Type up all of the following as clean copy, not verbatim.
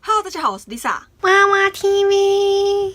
Hello， 大家好，我是 Lisa。娃娃 TV。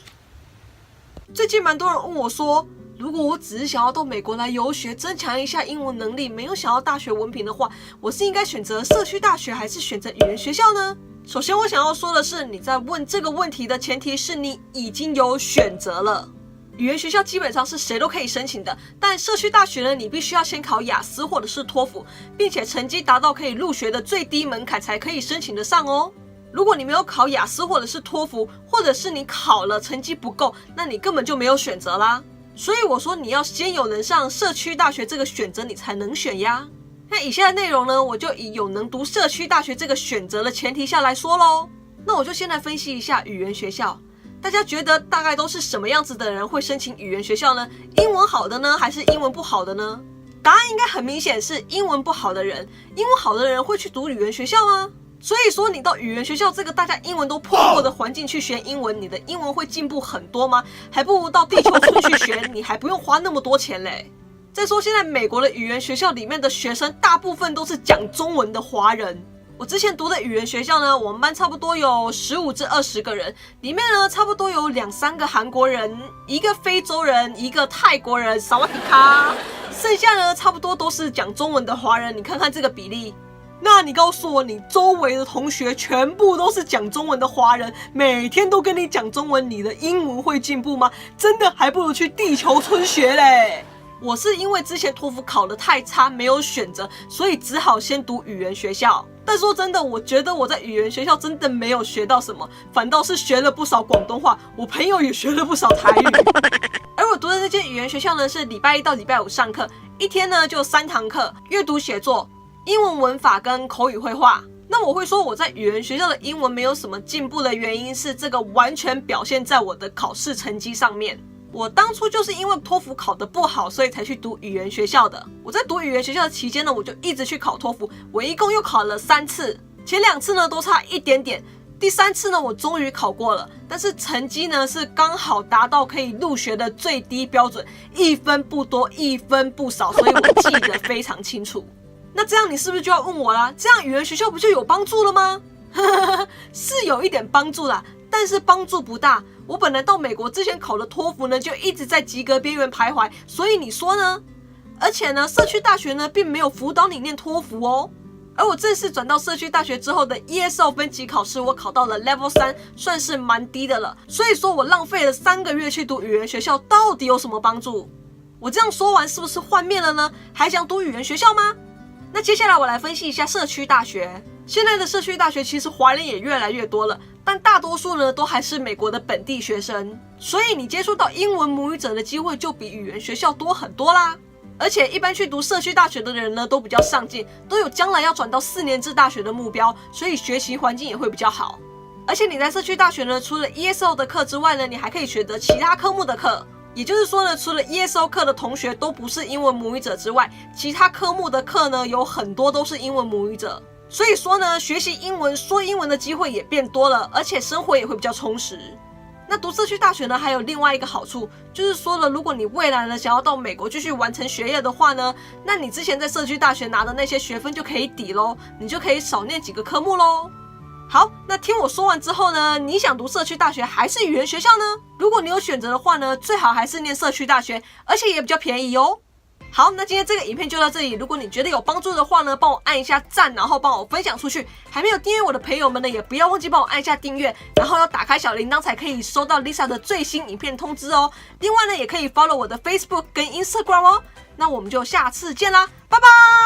最近蛮多人问我说，如果我只是想要到美国来游学，增强一下英文能力，没有想要大学文凭的话，我是应该选择社区大学还是选择语言学校呢？首先我想要说的是，你在问这个问题的前提是你已经有选择了。语言学校基本上是谁都可以申请的，但社区大学呢，你必须要先考雅思或者是托福，并且成绩达到可以入学的最低门槛才可以申请得上哦。如果你没有考雅思或者是托福，或者是你考了成绩不够，那你根本就没有选择啦。所以我说你要先有能上社区大学这个选择，你才能选呀。那以下的内容呢，我就以有能读社区大学这个选择的前提下来说咯。那我就先来分析一下语言学校。大家觉得大概都是什么样子的人会申请语言学校呢？英文好的呢，还是英文不好的呢？答案应该很明显是英文不好的人。英文好的人会去读语言学校吗？所以说你到语言学校这个大家英文都破过的环境去学英文，你的英文会进步很多吗？还不如到地球村去学，你还不用花那么多钱嘞。再说现在美国的语言学校里面的学生大部分都是讲中文的华人。我之前读的语言学校呢，我们班差不多有15至20个人，里面呢差不多有2-3个韩国人，一个非洲人，一个泰国人，萨瓦迪卡，剩下呢差不多都是讲中文的华人。你看看这个比例。那你告诉我，你周围的同学全部都是讲中文的华人，每天都跟你讲中文，你的英文会进步吗？真的还不如去地球村学嘞。我是因为之前托福考得太差，没有选择，所以只好先读语言学校。但说真的，我觉得我在语言学校真的没有学到什么，反倒是学了不少广东话，我朋友也学了不少台语。而我读的这间语言学校呢，是礼拜一到礼拜五上课，一天呢就3堂课，阅读写作、英文文法跟口语绘画。那我会说我在语言学校的英文没有什么进步的原因是，这个完全表现在我的考试成绩上面。我当初就是因为托福考得不好，所以才去读语言学校的。我在读语言学校的期间呢，我就一直去考托福，我一共又考了3次，前2次呢都差一点点，第3次呢我终于考过了，但是成绩呢是刚好达到可以入学的最低标准，1分不多1分不少，所以我记得非常清楚。那这样你是不是就要问我啦？这样语言学校不就有帮助了吗？是有一点帮助啦，但是帮助不大。我本来到美国之前考的托福呢，就一直在及格边缘徘徊，所以你说呢？而且呢，社区大学呢并没有辅导你念托福哦。而我正式转到社区大学之后的 ESL 分级考试，我考到了 Level 3，算是蛮低的了。所以说我浪费了3个月去读语言学校，到底有什么帮助？我这样说完是不是幻灭了呢？还想读语言学校吗？那接下来我来分析一下社区大学。现在的社区大学其实华人也越来越多了，但大多数呢都还是美国的本地学生，所以你接触到英文母语者的机会就比语言学校多很多啦。而且一般去读社区大学的人呢都比较上进，都有将来要转到4年制大学的目标，所以学习环境也会比较好。而且你在社区大学呢，除了 ESL 的课之外呢，你还可以选择其他科目的课。也就是说呢，除了 ESL 课的同学都不是英文母语者之外，其他科目的课呢有很多都是英文母语者。所以说呢，学习英文、说英文的机会也变多了，而且生活也会比较充实。那读社区大学呢，还有另外一个好处，就是说了，如果你未来呢想要到美国继续完成学业的话呢，那你之前在社区大学拿的那些学分就可以抵咯，你就可以少念几个科目咯。好，那听我说完之后呢，你想读社区大学还是语言学校呢？如果你有选择的话呢，最好还是念社区大学，而且也比较便宜哦。好，那今天这个影片就到这里。如果你觉得有帮助的话呢，帮我按一下赞，然后帮我分享出去。还没有订阅我的朋友们呢，也不要忘记帮我按一下订阅，然后要打开小铃铛才可以收到 Lisa 的最新影片通知哦。另外呢，也可以 follow 我的 Facebook 跟 Instagram 哦。那我们就下次见啦，拜拜。